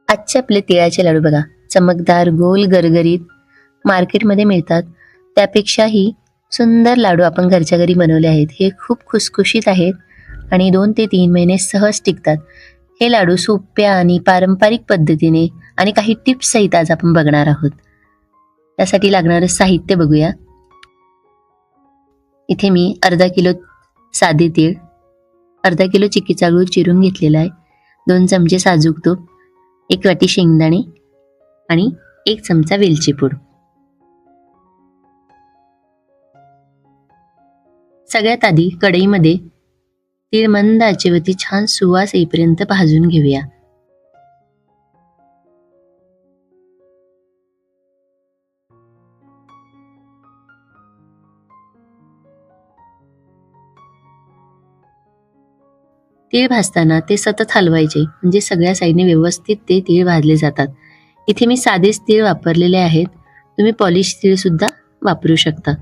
आजचे आपले तिळाचे लाडू बघा, चमकदार, गोल, गरगरीत मार्केटमध्ये मिळतात त्यापेक्षाही सुंदर लाडू आपण घरच्या घरी बनवले आहेत. हे खूप खुसखुशीत आहेत आणि 2 ते 3 महिने सहज टिकतात. हे लाडू सोप्या आणि पारंपरिक पद्धतीने आणि काही टिप्स सहित आज आपण बघणार आहोत. त्यासाठी लागणारे साहित्य बघूया. इथे मी अर्धा किलो साधे तीळ, अर्धा किलो चिक्कीचा गूळ चिरून घेतलेला आहे, 2 चमचे साजूक तूप, 1 वाटी शेंगदाणे आणि 1 चमचा वेलची पूड. सगळ्यात आधी कढईमध्ये तीळ मंद आचेवरती छान सुवास येईपर्यंत भाजून घेऊया. तीळ भाजताना ते सतत हलवायचे, म्हणजे सगळ्या साईडने व्यवस्थित ते तीळ भाजले जातात. इथे मी साधेच तीळ वापरलेले आहेत, तुम्ही पॉलिश तीळ सुद्धा वापरू शकता.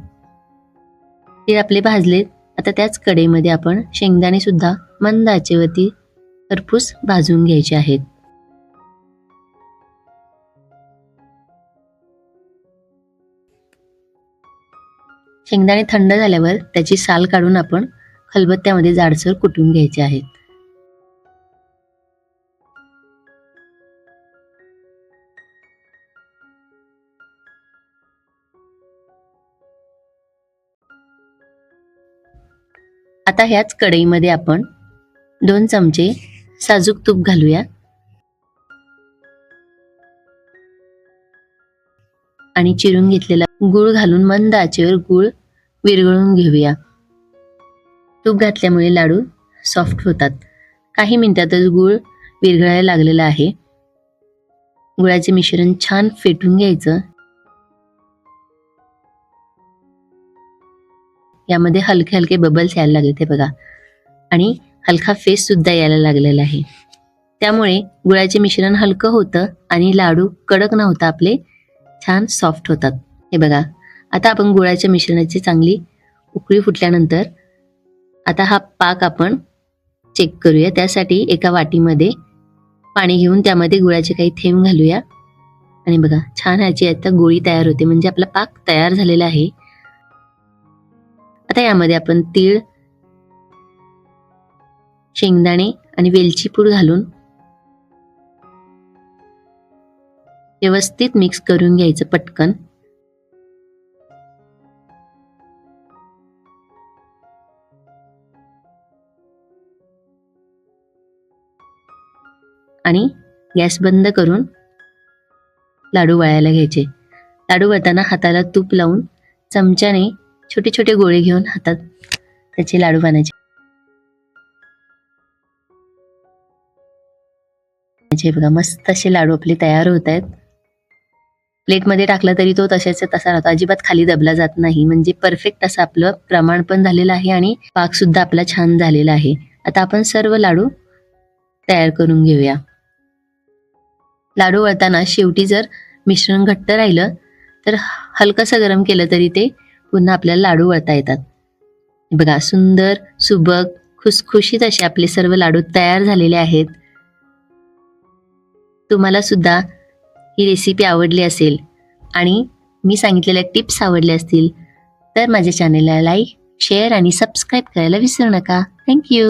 तीळ आपले भाजलेत. आता त्याच कढईमध्ये आपण शेंगदाणे सुद्धा मंद आचेवरती खरपूस भाजून घ्यायचे आहेत. शेंगदाणे थंड झाल्यावर त्याची साल काढून आपण खलबत्त्यामध्ये जाडसर कुटून घ्यायचे आहेत. आता ह्याच कढईमध्ये आपण 2 चमचे साजूक तूप घालूया आणि चिरून घेतलेला गूळ घालून मंद आचेवर गूळ विरघळून घेऊया. तूप घातल्यामुळे लाडू सॉफ्ट होतात. काही मिनिटातच गूळ विरघळायला लागलेला आहे. गुळाचे मिश्रण छान फेटून घ्यायचं. यामध्ये हलके हलके बबल्स यायला लागले ते बघा, आणि हलका फेस सुद्धा यायला लागलेला आहे. त्यामुळे गुळाचे मिश्रण हलकं होतं आणि लाडू कडक न होता आपले छान सॉफ्ट होतात. हे बघा, आता आपण गुळाच्या मिश्रणाची चांगली उकळी फुटल्यानंतर आता हा पाक आपण चेक करूया. त्यासाठी एका वाटीमध्ये पाणी घेऊन त्यामध्ये गुळाचे काही थेंब घालूया आणि बघा छान ह्याची आता गोळी तयार होते, म्हणजे आपला पाक तयार झालेला आहे. आता यामध्ये आपण तीळ, शेंगदाणे आणि वेलची पूड घालून व्यवस्थित मिक्स करून घ्यायचं पटकन. आणि गॅस बंद करून लाडू वळायला घ्यायचे. लाडू वळताना हाताला तूप लावून चमच्याने छोटे छोटे गोळे घेऊन हातात त्याचे लाडू बनायचे. बघा मस्त असे लाडू आपले तयार होत आहेत. प्लेटमध्ये टाकला तरी तो तशाचा तसा राहतो, अजिबात खाली दबला जात नाही. म्हणजे परफेक्ट असं आपलं प्रमाण पण झालेलं आहे आणि पाक सुद्धा आपला छान झालेला आहे. आता आपण सर्व लाडू तयार करून घेऊया. लाडू वळताना शेवटी जर मिश्रण घट्ट राहिलं तर हलकसं गरम केलं तरी ते पुन्हा आपल्याला लाडू वळता येतात. बघा सुंदर, सुबक, खुसखुशीत असे आपले सर्व लाडू तयार झालेले आहेत. तुम्हाला सुद्धा ही रेसिपी आवडली असेल आणि मी सांगितलेल्या टिप्स आवडल्या असतील तर माझ्या चॅनलला लाईक, शेअर आणि सबस्क्राईब करायला विसरू नका. थँक्यू.